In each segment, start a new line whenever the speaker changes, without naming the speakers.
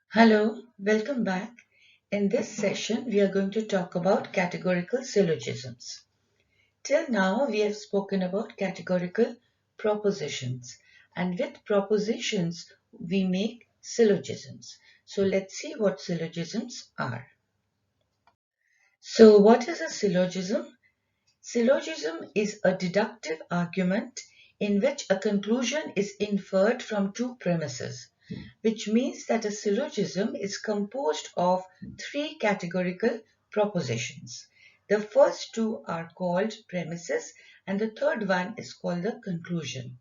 Hello, welcome back. In this session, we are going to talk about categorical syllogisms. Till now, we have spoken about categorical propositions, and with propositions, we make syllogisms. So let's see what syllogisms are. So what is a syllogism? Syllogism is a deductive argument in which a conclusion is inferred from two premises, which means that a syllogism is composed of three categorical propositions. The first two are called premises and the third one is called the conclusion.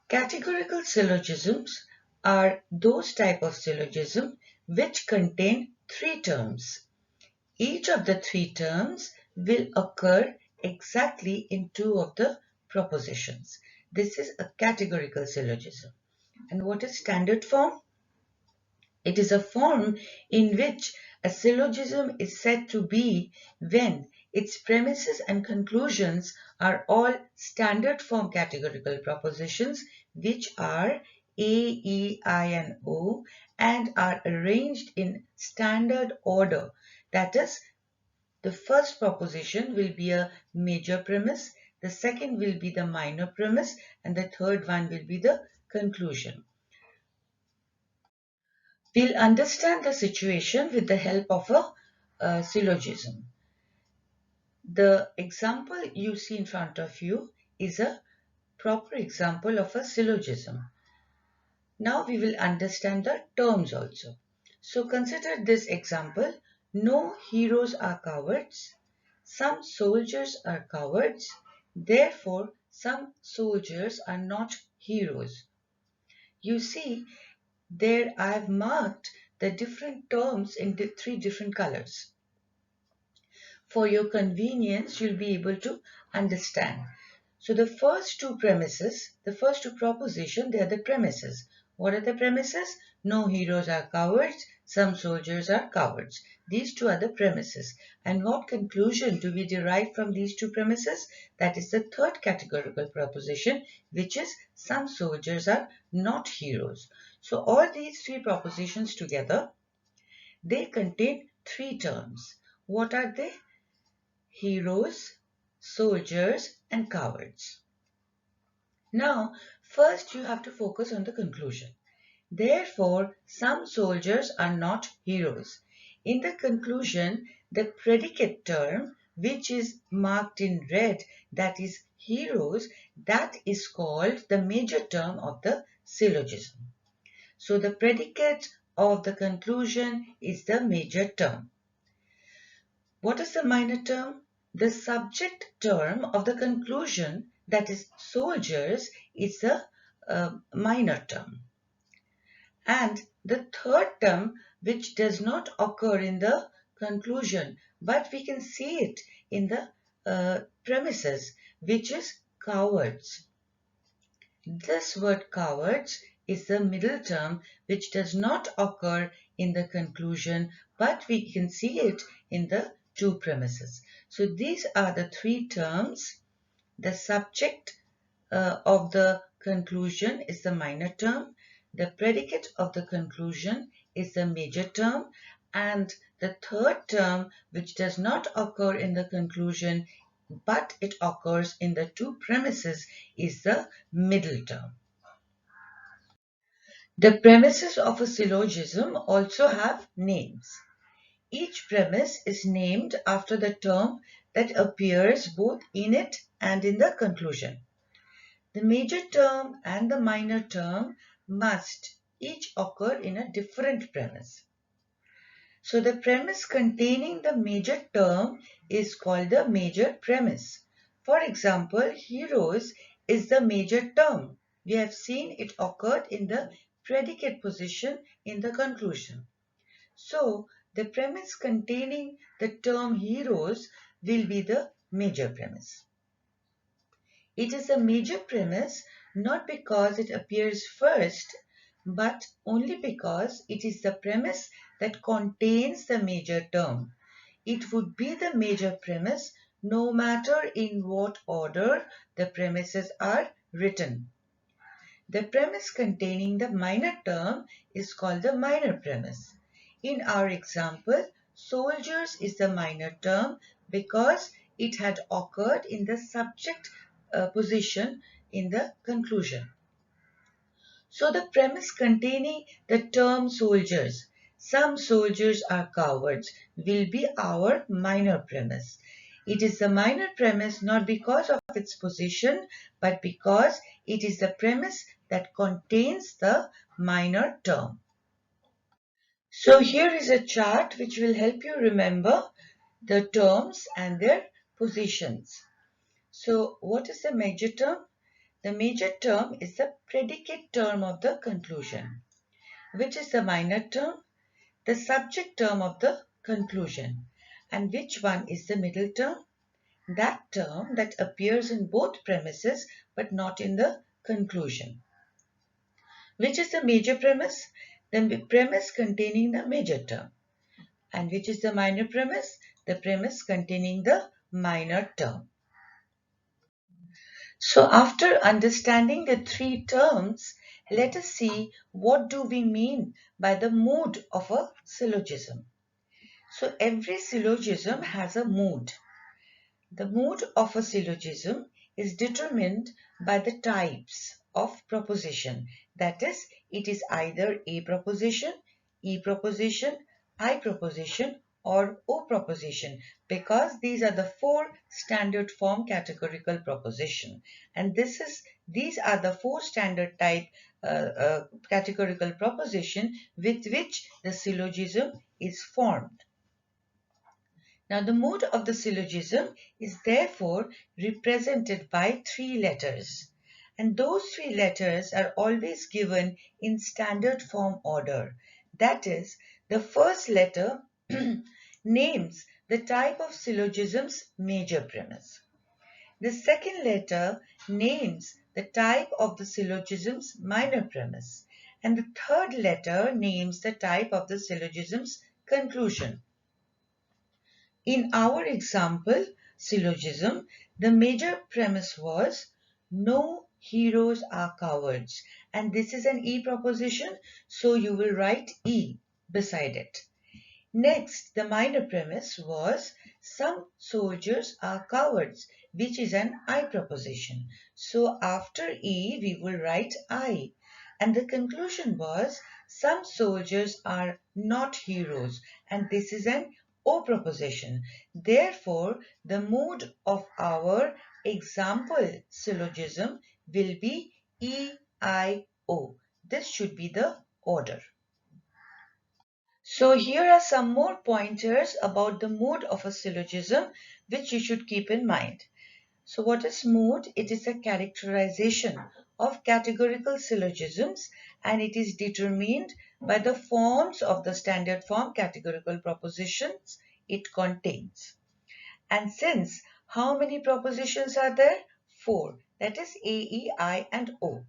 Categorical syllogisms are those type of syllogism which contain three terms. Each of the three terms will occur exactly in two of the propositions. This is a categorical syllogism. And what is standard form? It is a form in which a syllogism is said to be when its premises and conclusions are all standard form categorical propositions which are A, E, I, and O and are arranged in standard order. That is, the first proposition will be a major premise, the second will be the minor premise, and the third one will be the conclusion. We'll understand the situation with the help of a syllogism. The example you see in front of you is a proper example of a syllogism. Now we will understand the terms also. So consider this example. No heroes are cowards. Some soldiers are cowards. Therefore, some soldiers are not heroes. You see, there I have marked the different terms in the three different colors. For your convenience, you'll be able to understand. So the first two premises, the first two propositions, they are the premises. What are the premises? No heroes are cowards, some soldiers are cowards. These two are the premises. And what conclusion do we derive from these two premises? That is the third categorical proposition, which is some soldiers are not heroes. So all these three propositions together, they contain three terms. What are they? Heroes, soldiers, and cowards. Now, first you have to focus on the conclusion. Therefore, some soldiers are not heroes. In the conclusion, the predicate term, which is marked in red, that is heroes, that is called the major term of the syllogism. So the predicate of the conclusion is the major term. What is the minor term? The subject term of the conclusion, that is soldiers, is the minor term. And the third term, which does not occur in the conclusion, but we can see it in the premises, which is cowards. This word cowards is the middle term which does not occur in the conclusion, but we can see it in the two premises. So these are the three terms. The subject of the conclusion is the minor term. The predicate of the conclusion is the major term. And the third term, which does not occur in the conclusion, but it occurs in the two premises, is the middle term. The premises of a syllogism also have names. Each premise is named after the term that appears both in it and in the conclusion. The major term and the minor term must each occur in a different premise. So the premise containing the major term is called the major premise. For example, heroes is the major term. We have seen it occurred in the predicate position in the conclusion. So the premise containing the term heroes will be the major premise. It is a major premise not because it appears first, but only because it is the premise that contains the major term. It would be the major premise no matter in what order the premises are written. The premise containing the minor term is called the minor premise. In our example, soldiers is the minor term because it had occurred in the subject position in the conclusion. So the premise containing the term soldiers, some soldiers are cowards, will be our minor premise. It is the minor premise not because of its position, but because it is the premise that contains the minor term. So here is a chart which will help you remember the terms and their positions. So what is the major term? The major term is the predicate term of the conclusion. Which is the minor term? The subject term of the conclusion. And which one is the middle term? That term that appears in both premises but not in the conclusion. Which is the major premise? The premise containing the major term. And which is the minor premise? The premise containing the minor term. So after understanding the three terms, let us see what do we mean by the mood of a syllogism. So every syllogism has a mood. The mood of a syllogism is determined by the types of proposition. That is, it is either A proposition, E proposition, I proposition, or O proposition, because these are the four standard form categorical proposition. And these are the four standard type categorical proposition with which the syllogism is formed. Now the mood of the syllogism is therefore represented by three letters, and those three letters are always given in standard form order. That is, the first letter names the type of syllogism's major premise. The second letter names the type of the syllogism's minor premise, and the third letter names the type of the syllogism's conclusion. In our example syllogism, the major premise was no heroes are cowards, and this is an E proposition, so you will write E beside it. Next, the minor premise was some soldiers are cowards, which is an I proposition. So after E, we will write I. And the conclusion was some soldiers are not heroes, and this is an O proposition. Therefore, the mood of our example syllogism will be E, I, O. This should be the order. So here are some more pointers about the mood of a syllogism which you should keep in mind. So what is mood? It is a characterization of categorical syllogisms, and it is determined by the forms of the standard form categorical propositions it contains. And since how many propositions are there? Four. That is A, E, I and O.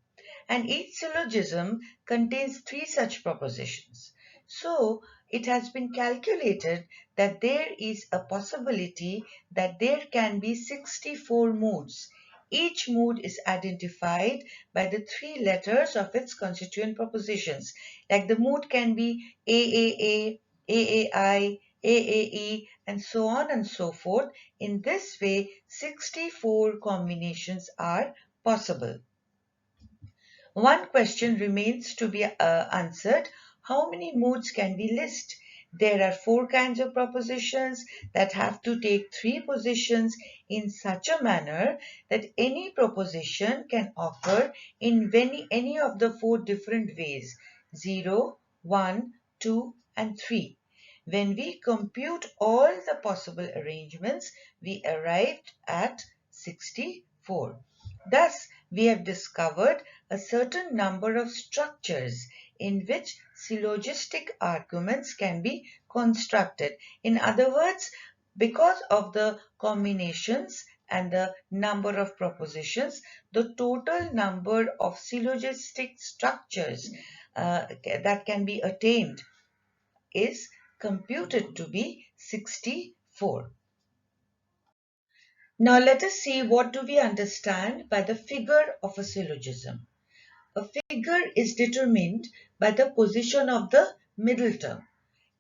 And each syllogism contains three such propositions. So it has been calculated that there is a possibility that there can be 64 moods. Each mood is identified by the three letters of its constituent propositions. Like the mood can be AAA, AAI, AAE, and so on and so forth. In this way, 64 combinations are possible. One question remains to be answered. How many moods can we list? There are four kinds of propositions that have to take three positions in such a manner that any proposition can occur in any of the four different ways: 0, 1, 2, and 3. When we compute all the possible arrangements, we arrived at 64. Thus, we have discovered a certain number of structures in which syllogistic arguments can be constructed. In other words, because of the combinations and the number of propositions, the total number of syllogistic structures that can be attained is computed to be 64. Now let us see what do we understand by the figure of a syllogism. A figure is determined by the position of the middle term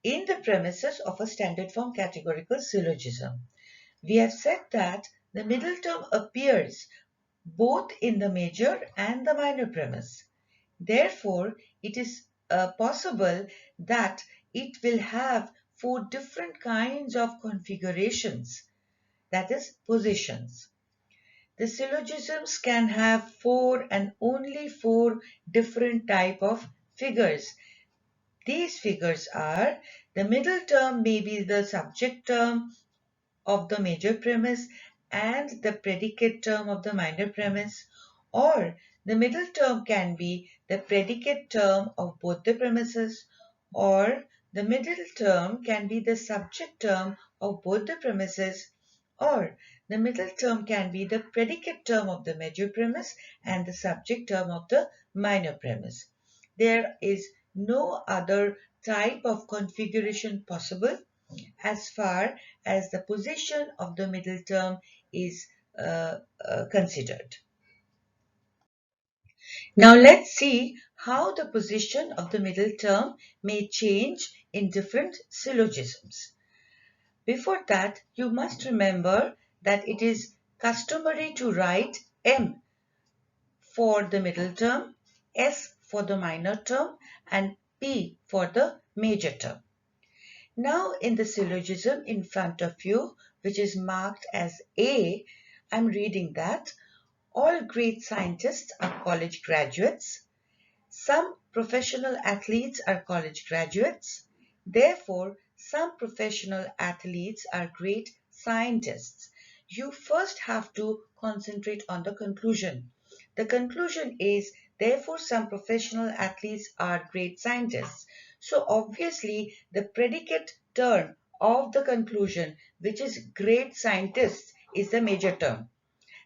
in the premises of a standard form categorical syllogism. We have said that the middle term appears both in the major and the minor premise. Therefore, it is possible that it will have 4 different kinds of configurations, that is, positions. The syllogisms can have 4 and only 4 different type of figures. These figures are: the middle term may be the subject term of the major premise and the predicate term of the minor premise, or the middle term can be the predicate term of both the premises, or the middle term can be the subject term of both the premises, or the middle term can be the predicate term of the major premise and the subject term of the minor premise. There is no other type of configuration possible as far as the position of the middle term is considered. Now let's see how the position of the middle term may change in different syllogisms. Before that, you must remember that it is customary to write M for the middle term, S for the minor term, and P for the major term. Now in the syllogism in front of you, which is marked as A, I'm reading that all great scientists are college graduates. Some professional athletes are college graduates. Therefore, some professional athletes are great scientists. You first have to concentrate on the conclusion. The conclusion is, therefore, some professional athletes are great scientists. So obviously, the predicate term of the conclusion, which is great scientists, is the major term.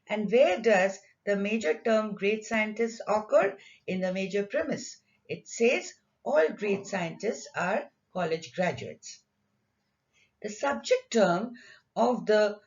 And where does the major term great scientists occur? In the major premise. It says all great scientists are college graduates. The subject term of the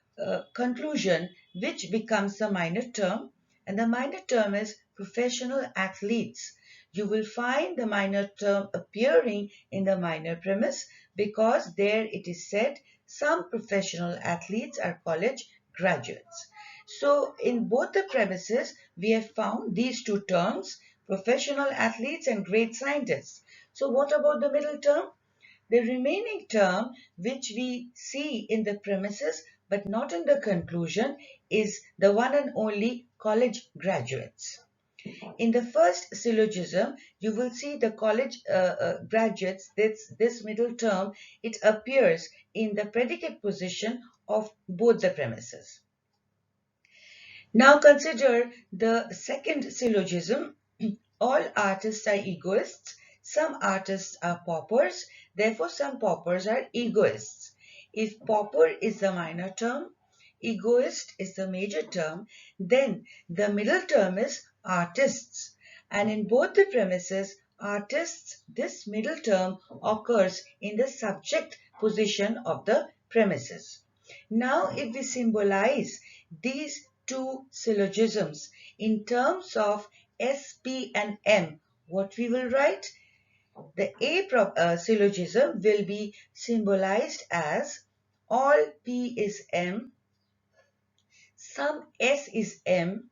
conclusion, which becomes the minor term, and the minor term is professional athletes. You will find the minor term appearing in the minor premise because there it is said some professional athletes are college graduates. So in both the premises, we have found these two terms, professional athletes and great scientists. So what about the middle term? The remaining term, which we see in the premises but not in the conclusion, is the one and only college graduates. In the first syllogism, you will see the college graduates, this middle term, it appears in the predicate position of both the premises. Now consider the second syllogism. All artists are egoists. Some artists are paupers. Therefore, some paupers are egoists. If pauper is the minor term, egoist is the major term, then the middle term is artists. And in both the premises, artists, this middle term occurs in the subject position of the premises. Now, if we symbolize these two syllogisms in terms of S, P and M, what we will write? The A syllogism will be symbolized as all P is M, some S is M,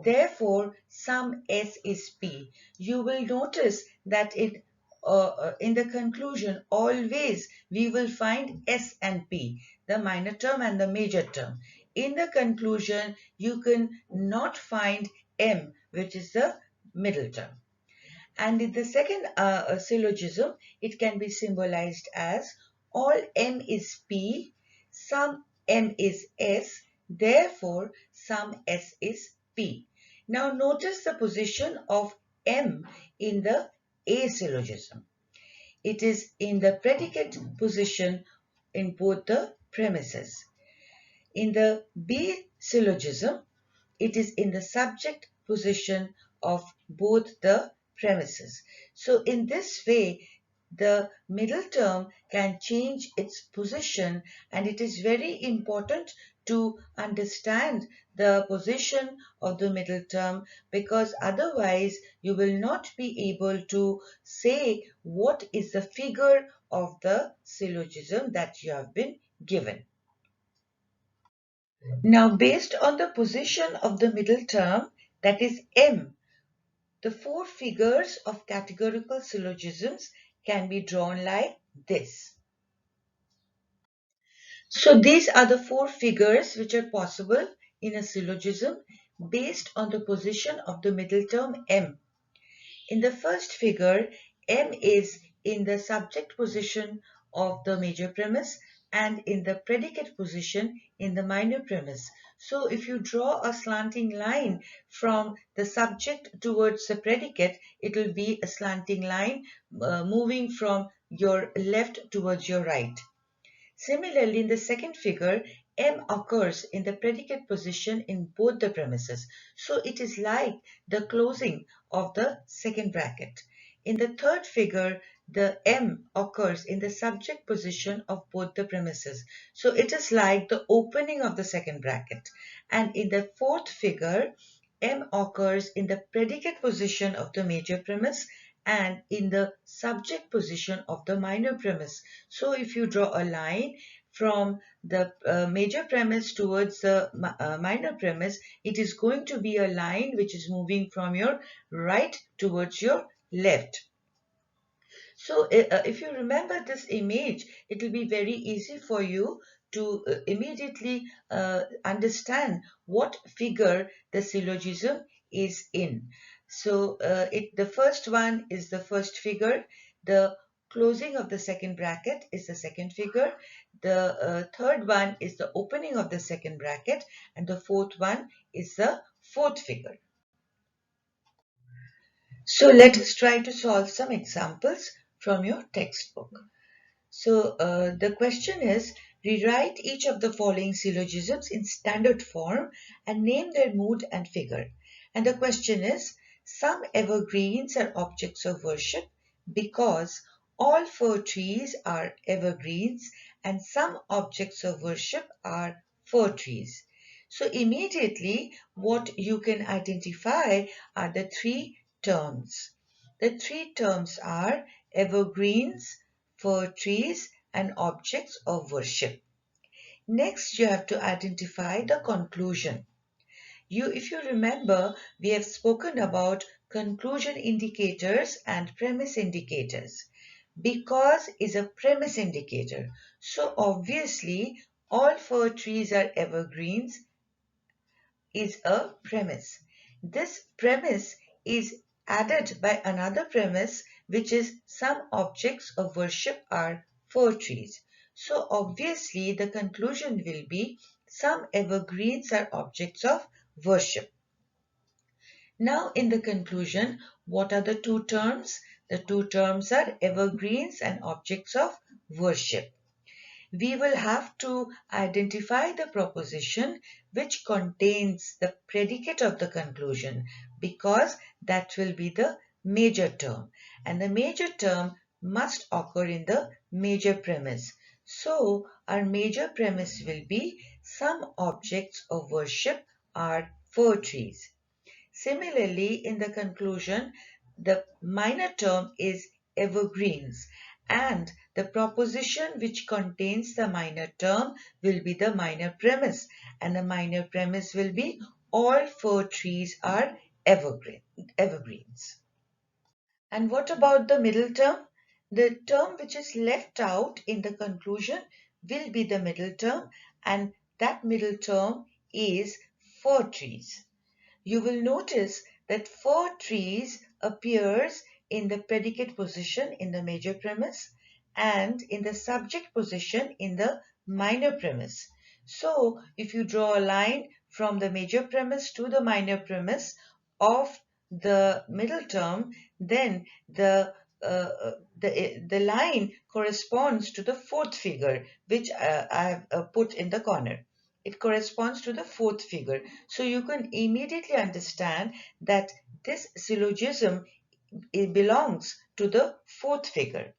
therefore some S is P. You will notice that in the conclusion always we will find S and P, the minor term and the major term. In the conclusion you can not find M, which is the middle term. And in the second syllogism, it can be symbolized as all M is P, some M is S, therefore some S is P. Now notice the position of M in the A syllogism. It is in the predicate position in both the premises. In the B syllogism, it is in the subject position of both the premises. So in this way, the middle term can change its position, and it is very important to understand the position of the middle term, because otherwise you will not be able to say what is the figure of the syllogism that you have been given. Now, based on the position of the middle term, that is M, the four figures of categorical syllogisms can be drawn like this. So these are the four figures which are possible in a syllogism based on the position of the middle term M. In the first figure, M is in the subject position of the major premise and in the predicate position in the minor premise. So if you draw a slanting line from the subject towards the predicate, it will be a slanting line moving from your left towards your right. Similarly, in the second figure, M occurs in the predicate position in both the premises. So it is like the closing of the second bracket. In the third figure, the M occurs in the subject position of both the premises. So it is like the opening of the second bracket. And in the fourth figure, M occurs in the predicate position of the major premise and in the subject position of the minor premise. So if you draw a line from the major premise towards the minor premise, it is going to be a line which is moving from your right towards your left. So if you remember this image, it will be very easy for you to immediately understand what figure the syllogism is in. So the first one is the first figure. The closing of the second bracket is the second figure. The third one is the opening of the second bracket, and the fourth one is the fourth figure. So let us try to solve some examples from your textbook. So the question is, rewrite each of the following syllogisms in standard form and name their mood and figure. And the question is, some evergreens are objects of worship because all fir trees are evergreens and some objects of worship are fir trees. So immediately what you can identify are the three terms. The three terms are evergreens, fir trees, and objects of worship. Next, you have to identify the conclusion. If you remember, we have spoken about conclusion indicators and premise indicators. Because is a premise indicator. So obviously, all fir trees are evergreens is a premise. This premise is added by another premise, which is some objects of worship are fir trees. So obviously the conclusion will be some evergreens are objects of worship. Now in the conclusion, what are the two terms? The two terms are evergreens and objects of worship. We will have to identify the proposition which contains the predicate of the conclusion, because that will be the major term, and the major term must occur in the major premise. So our major premise will be some objects of worship are fir trees. Similarly, in the conclusion, the minor term is evergreens, and the proposition which contains the minor term will be the minor premise, and the minor premise will be all fir trees are evergreens. And what about the middle term? The term which is left out in the conclusion will be the middle term, and that middle term is fir trees. You will notice that fir trees appears in the predicate position in the major premise and in the subject position in the minor premise. So if you draw a line from the major premise to the minor premise of the middle term, then the line corresponds to the fourth figure, which I have put in the corner. It corresponds to the fourth figure. So you can immediately understand that this syllogism it belongs to the fourth figure.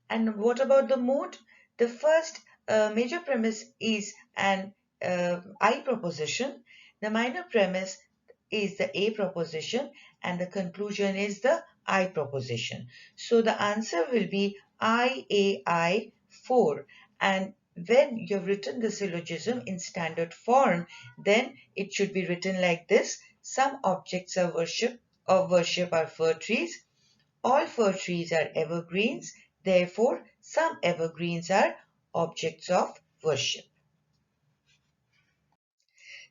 And what about the mode? The first major premise is an I proposition. The minor premise is the A proposition, and the conclusion is the I proposition. So the answer will be IAI 4. And when you've written the syllogism in standard form, then it should be written like this. Some objects of worship are fir trees. All fir trees are evergreens, therefore some evergreens are objects of worship.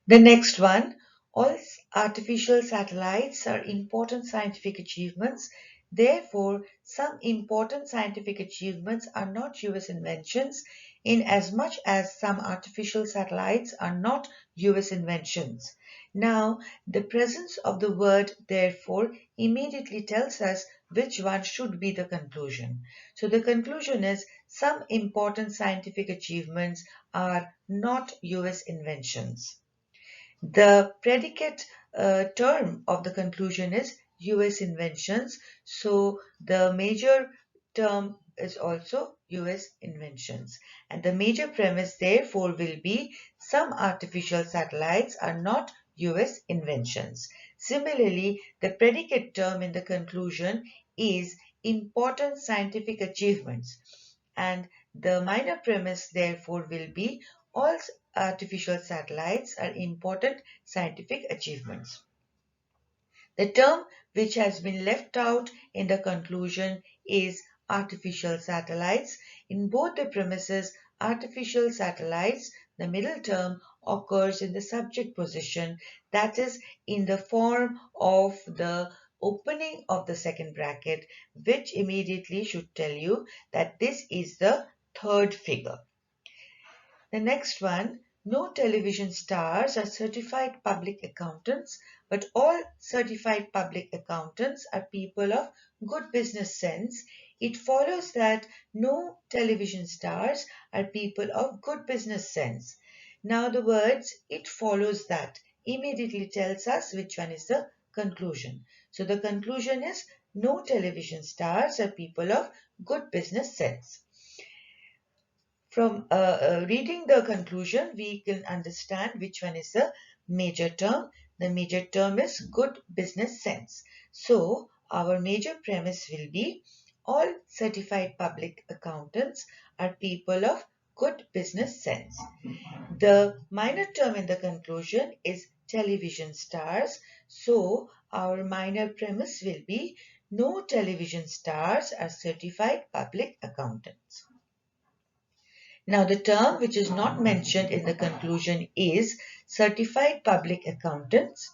The next one, all artificial satellites are important scientific achievements. Therefore, some important scientific achievements are not US inventions in as much as some artificial satellites are not US inventions. Now, the presence of the word therefore immediately tells us which one should be the conclusion. So the conclusion is some important scientific achievements are not US inventions. The predicate term of the conclusion is US inventions. So the major term is also US inventions. And the major premise therefore will be some artificial satellites are not US inventions. Similarly, the predicate term in the conclusion is important scientific achievements. And the minor premise therefore will be all artificial satellites are important scientific achievements. The term which has been left out in the conclusion is artificial satellites. In both the premises, artificial satellites, the middle term occurs in the subject position, that is in the form of the opening of the second bracket, which immediately should tell you that this is the third figure. The next one, no television stars are certified public accountants, but all certified public accountants are people of good business sense. It follows that no television stars are people of good business sense. Now the words it follows that immediately tells us which one is the conclusion. So the conclusion is no television stars are people of good business sense. From reading the conclusion, we can understand which one is the major term. The major term is good business sense. So, our major premise will be all certified public accountants are people of good business sense. The minor term in the conclusion is television stars. So, our minor premise will be no television stars are certified public accountants. Now, the term which is not mentioned in the conclusion is certified public accountants.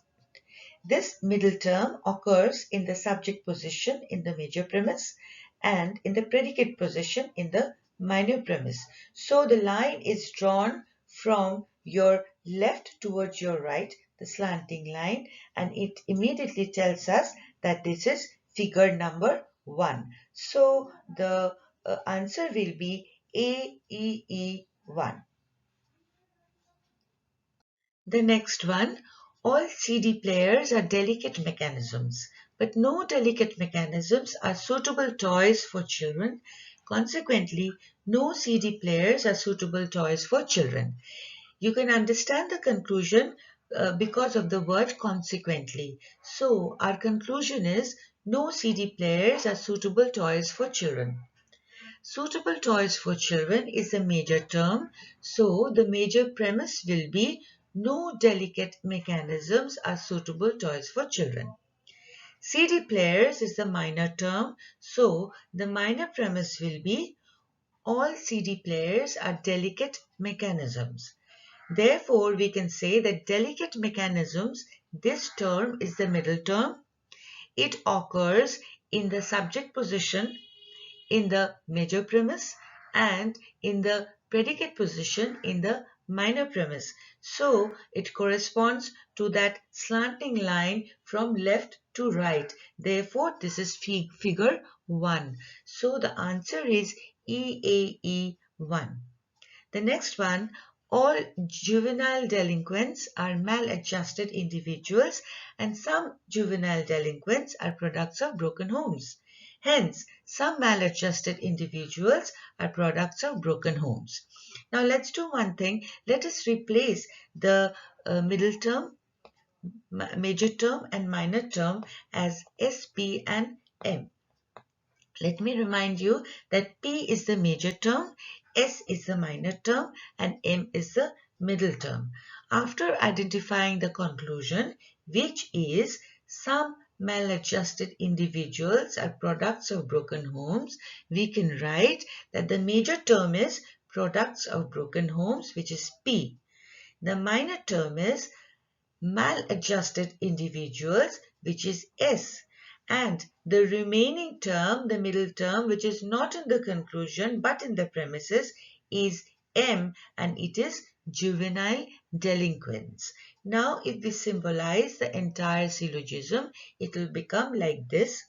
This middle term occurs in the subject position in the major premise and in the predicate position in the minor premise. So the line is drawn from your left towards your right, the slanting line, and it immediately tells us that this is figure number 1. So the answer will be AEE1. The next one, all CD players are delicate mechanisms, but no delicate mechanisms are suitable toys for children. Consequently, no CD players are suitable toys for children. You can understand the conclusion because of the word consequently. So, our conclusion is no CD players are suitable toys for children. Suitable toys for children is a major term, so the major premise will be no delicate mechanisms are suitable toys for children. CD players is the minor term, so the minor premise will be all CD players are delicate mechanisms. Therefore, we can say that delicate mechanisms, this term is the middle term. It occurs in the subject position in the major premise and in the predicate position in the minor premise. So it corresponds to that slanting line from left to right. Therefore, this is figure 1. So the answer is EAE1. The next one, All juvenile delinquents are maladjusted individuals, and some juvenile delinquents are products of broken homes. Hence, some maladjusted individuals are products of broken homes. Now, let's do one thing. Let us replace the middle term, major term, and minor term as S, P, and M. Let me remind you that P is the major term, S is the minor term, and M is the middle term. After identifying the conclusion, which is some maladjusted individuals are products of broken homes, we can write that the major term is products of broken homes, which is P. The minor term is maladjusted individuals, which is S, and the remaining term, the middle term, which is not in the conclusion but in the premises, is M, and it is juvenile delinquents. Now, if we symbolize the entire syllogism, it will become like this.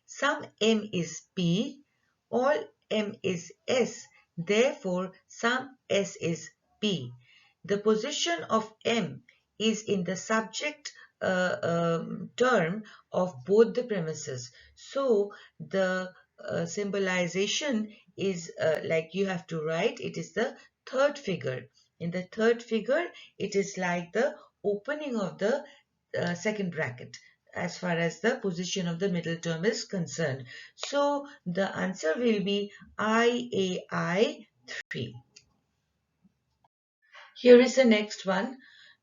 Some M is P, all M is S, therefore some S is P. The position of M is in the subject term of both the premises. So the symbolization is like you have to write, it is the third figure. In the third figure, it is like the opening of the second bracket as far as the position of the middle term is concerned. So the answer will be IAI 3. Here is the next one.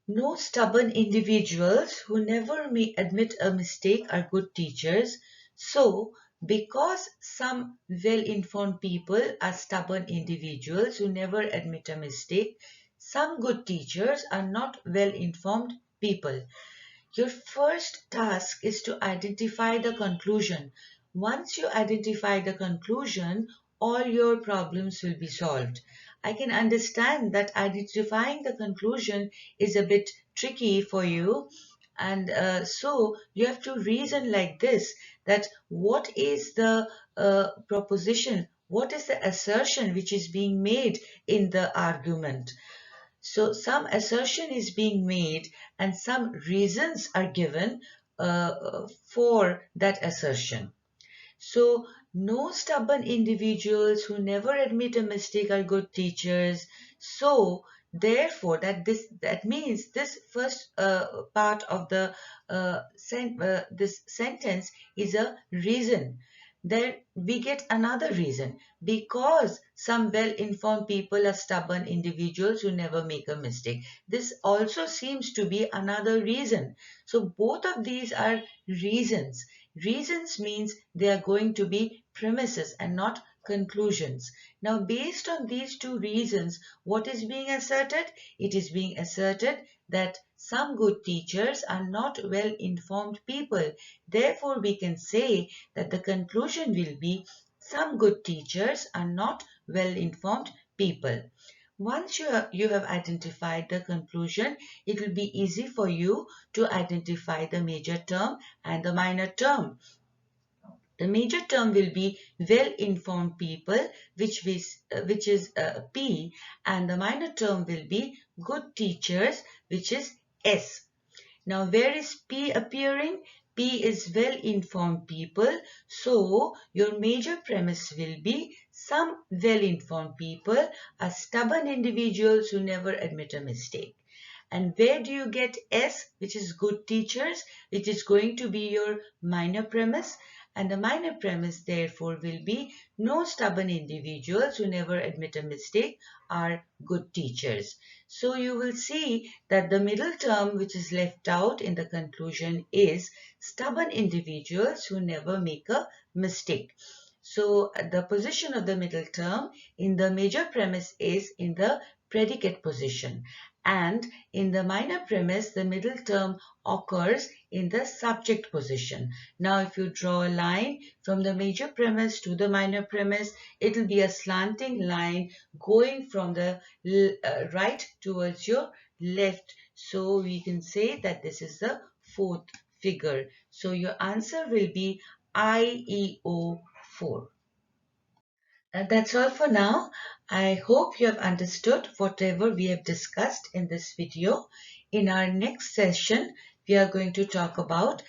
No stubborn individuals who never may admit a mistake are good teachers. So, because some well-informed people are stubborn individuals who never admit a mistake, some good teachers are not well-informed people. Your first task is to identify the conclusion. Once you identify the conclusion, all your problems will be solved. I can understand that identifying the conclusion is a bit tricky for you, and so you have to reason like this, that what is the proposition, what is the assertion which is being made in the argument. So some assertion is being made and some reasons are given for that assertion. So no stubborn individuals who never admit a mistake are good teachers. So therefore that means this first part of the this sentence is a reason. Then we get another reason, because some well-informed people are stubborn individuals who never make a mistake. This also seems to be another reason. So both of these are reasons. Reasons means they are going to be premises and not conclusions. Now, based on these two reasons, what is being asserted? It is being asserted that some good teachers are not well-informed people. Therefore, we can say that the conclusion will be some good teachers are not well-informed people. Once you have identified the conclusion, it will be easy for you to identify the major term and the minor term. The major term will be well-informed people, which is P, and the minor term will be good teachers, which is S. Now, where is P appearing? P is well-informed people. So, your major premise will be some well-informed people are stubborn individuals who never admit a mistake. And where do you get S, which is good teachers, which is going to be your minor premise? And the minor premise, therefore, will be no stubborn individuals who never admit a mistake are good teachers. So you will see that the middle term which is left out in the conclusion is stubborn individuals who never make a mistake. So the position of the middle term in the major premise is in the predicate position, and in the minor premise the middle term occurs in the subject position. Now if you draw a line from the major premise to the minor premise, it will be a slanting line going from the right towards your left. So we can say that this is the fourth figure. So your answer will be IEO 4. That's all for now. I hope you have understood whatever we have discussed in this video. In our next session, we are going to talk about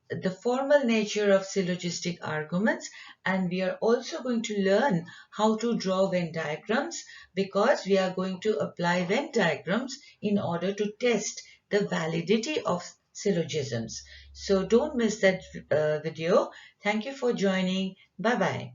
the formal nature of syllogistic arguments, and we are also going to learn how to draw Venn diagrams, because we are going to apply Venn diagrams in order to test the validity of syllogisms. So don't miss that video. Thank you for joining. Bye bye.